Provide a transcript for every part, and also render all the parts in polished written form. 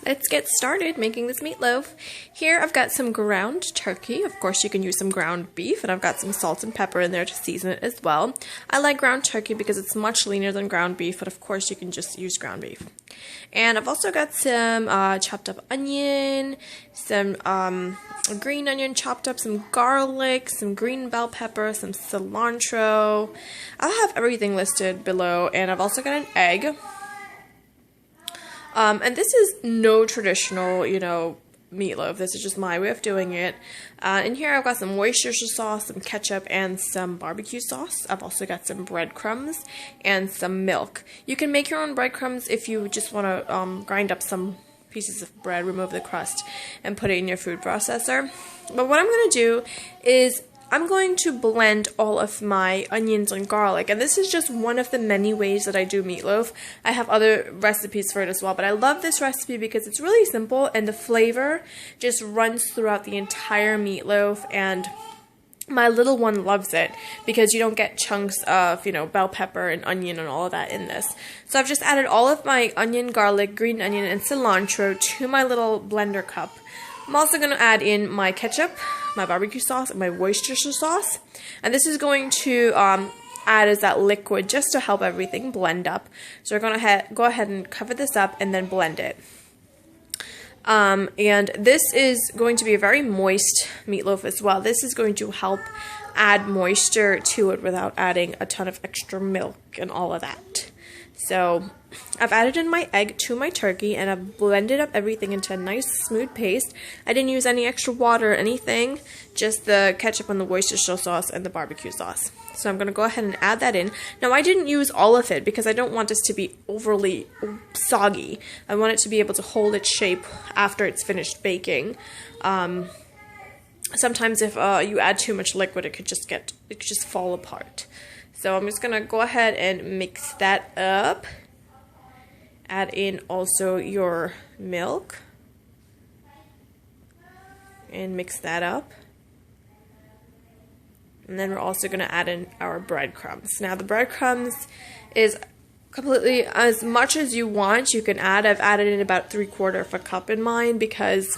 let's get started making this meatloaf. Here I've got some ground turkey. Of course you can use some ground beef, and I've got some salt and pepper in there to season it as well. I like ground turkey because it's much leaner than ground beef, but of course you can just use ground beef. And I've also got some chopped up onion, some green onion chopped up, some garlic, some green bell pepper, some cilantro. I'll have everything listed below, and I've also got an egg. And this is no traditional, meatloaf. This is just my way of doing it. In here I've got some Worcestershire sauce, some ketchup, and some barbecue sauce. I've also got some breadcrumbs and some milk. You can make your own breadcrumbs if you just want to grind up some pieces of bread, remove the crust, and put it in your food processor. But what I'm going to do is I'm going to blend all of my onions and garlic, and this is just one of the many ways that I do meatloaf. I have other recipes for it as well, but I love this recipe because it's really simple and the flavor just runs throughout the entire meatloaf, and my little one loves it because you don't get chunks of, bell pepper and onion and all of that in this. So I've just added all of my onion, garlic, green onion, and cilantro to my little blender cup. I'm also going to add in my ketchup, my barbecue sauce, and my Worcestershire sauce. And this is going to add as that liquid just to help everything blend up. So we're going to go ahead and cover this up and then blend it. And this is going to be a very moist meatloaf as well. This is going to help add moisture to it without adding a ton of extra milk and all of that. So I've added in my egg to my turkey, and I've blended up everything into a nice smooth paste. I didn't use any extra water or anything, just the ketchup and the Worcestershire sauce and the barbecue sauce. So I'm going to go ahead and add that in. Now I didn't use all of it because I don't want this to be overly soggy. I want it to be able to hold its shape after it's finished baking. Sometimes if you add too much liquid, it could just fall apart. So I'm just going to go ahead and mix that up. Add in also your milk. And mix that up. And then we're also going to add in our breadcrumbs. Now the breadcrumbs is completely as much as you want. You can add. I've added in about 3/4 of a cup in mine because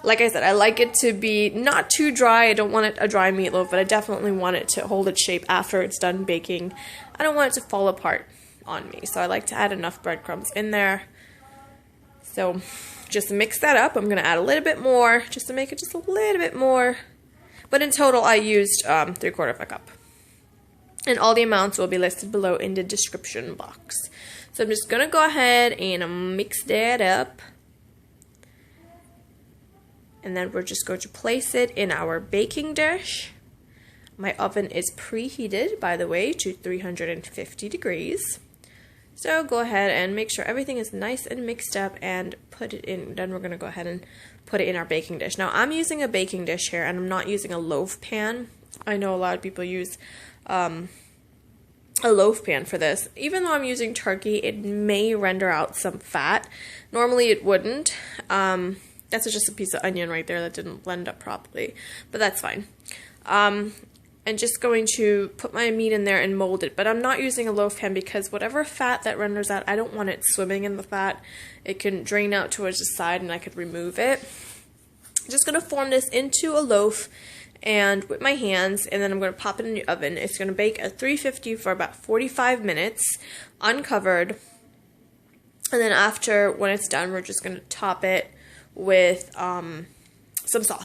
like I said, I like it to be not too dry. I don't want it a dry meatloaf, but I definitely want it to hold its shape after it's done baking. I don't want it to fall apart on me, so I like to add enough breadcrumbs in there. So just mix that up. I'm going to add a little bit more just to make it just a little bit more. But in total, I used 3/4 of a cup. And all the amounts will be listed below in the description box. So I'm just going to go ahead and mix that up. And then we're just going to place it in our baking dish. My oven is preheated, by the way, to 350 degrees. So go ahead and make sure everything is nice and mixed up and put it in. Then we're going to go ahead and put it in our baking dish. Now I'm using a baking dish here, and I'm not using a loaf pan. I know a lot of people use a loaf pan for this. Even though I'm using turkey, it may render out some fat. Normally it wouldn't. That's just a piece of onion right there that didn't blend up properly, but that's fine. I'm just going to put my meat in there and mold it, but I'm not using a loaf pan because whatever fat that renders out, I don't want it swimming in the fat. It can drain out towards the side and I could remove it. I'm just going to form this into a loaf and with my hands, and then I'm going to pop it in the oven. It's going to bake at 350 for about 45 minutes, uncovered, and then after, when it's done, we're just going to top it with some sauce.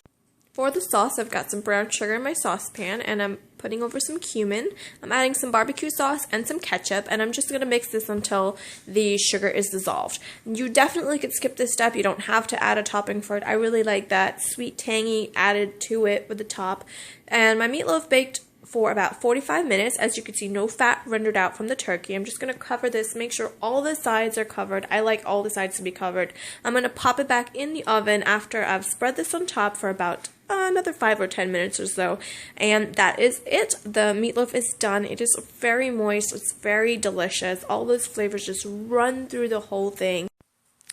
For the sauce, I've got some brown sugar in my saucepan, and I'm putting over some cumin. I'm adding some barbecue sauce and some ketchup, and I'm just going to mix this until the sugar is dissolved. You definitely could skip this step. You don't have to add a topping for it. I really like that sweet tangy added to it with the top. And my meatloaf baked for about 45 minutes. As you can see, no fat rendered out from the turkey. I'm just going to cover this, make sure all the sides are covered. I like all the sides to be covered. I'm going to pop it back in the oven after I've spread this on top for about another 5 or 10 minutes or so. And that is it. The meatloaf is done. It is very moist. It's very delicious. All those flavors just run through the whole thing.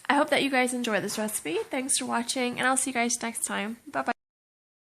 I hope that you guys enjoy this recipe. Thanks for watching, and I'll see you guys next time. Bye-bye.